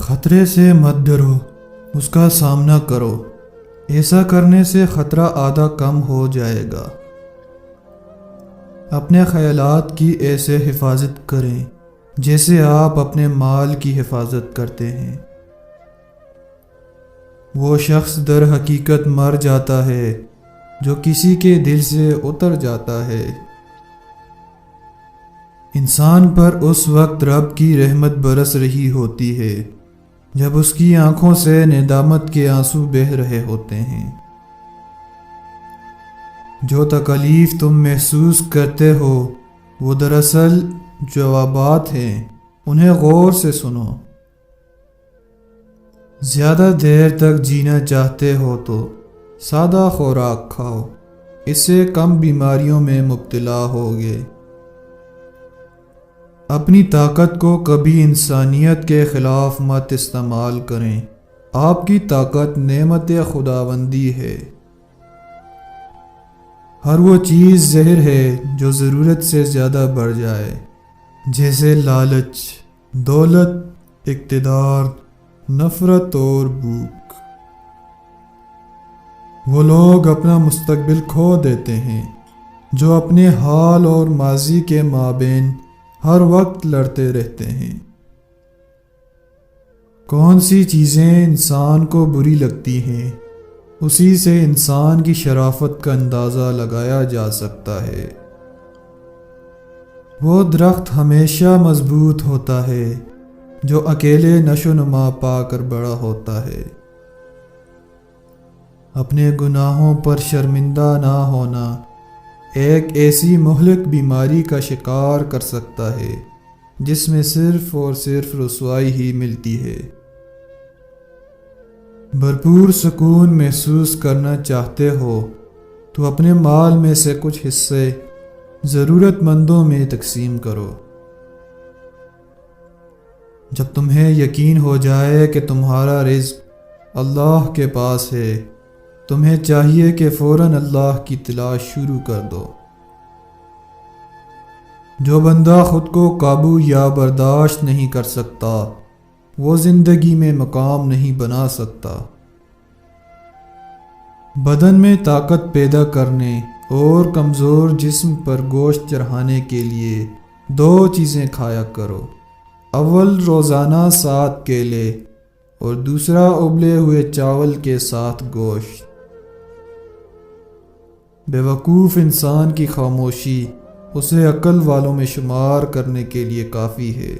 خطرے سے مت ڈرو، اس کا سامنا کرو۔ ایسا کرنے سے خطرہ آدھا کم ہو جائے گا۔ اپنے خیالات کی ایسے حفاظت کریں جیسے آپ اپنے مال کی حفاظت کرتے ہیں۔ وہ شخص در حقیقت مر جاتا ہے جو کسی کے دل سے اتر جاتا ہے۔ انسان پر اس وقت رب کی رحمت برس رہی ہوتی ہے جب اس کی آنکھوں سے ندامت کے آنسو بہہ رہے ہوتے ہیں۔ جو تکلیف تم محسوس کرتے ہو وہ دراصل جوابات ہیں، انہیں غور سے سنو۔ زیادہ دیر تک جینا چاہتے ہو تو سادہ خوراک کھاؤ، اس سے کم بیماریوں میں مبتلا ہوگے۔ اپنی طاقت کو کبھی انسانیت کے خلاف مت استعمال کریں۔ آپ کی طاقت نعمت خداوندی ہے۔ ہر وہ چیز زہر ہے جو ضرورت سے زیادہ بڑھ جائے، جیسے لالچ، دولت، اقتدار، نفرت اور بھوک۔ وہ لوگ اپنا مستقبل کھو دیتے ہیں جو اپنے حال اور ماضی کے مابین ہر وقت لڑتے رہتے ہیں۔ کون سی چیزیں انسان کو بری لگتی ہیں، اسی سے انسان کی شرافت کا اندازہ لگایا جا سکتا ہے۔ وہ درخت ہمیشہ مضبوط ہوتا ہے جو اکیلے نشو نما پا کر بڑا ہوتا ہے۔ اپنے گناہوں پر شرمندہ نہ ہونا ایک ایسی مہلک بیماری کا شکار کر سکتا ہے جس میں صرف اور صرف رسوائی ہی ملتی ہے۔ بھرپور سکون محسوس کرنا چاہتے ہو تو اپنے مال میں سے کچھ حصے ضرورت مندوں میں تقسیم کرو۔ جب تمہیں یقین ہو جائے کہ تمہارا رزق اللہ کے پاس ہے، تمہیں چاہیے کہ فوراً اللہ کی تلاش شروع کر دو۔ جو بندہ خود کو قابو یا برداشت نہیں کر سکتا وہ زندگی میں مقام نہیں بنا سکتا۔ بدن میں طاقت پیدا کرنے اور کمزور جسم پر گوشت چڑھانے کے لیے 2 چیزیں کھایا کرو۔ اول روزانہ 7 کیلے اور دوسرا ابلے ہوئے چاول کے ساتھ گوشت۔ بیوقوف انسان کی خاموشی اسے عقل والوں میں شمار کرنے کے لیے کافی ہے۔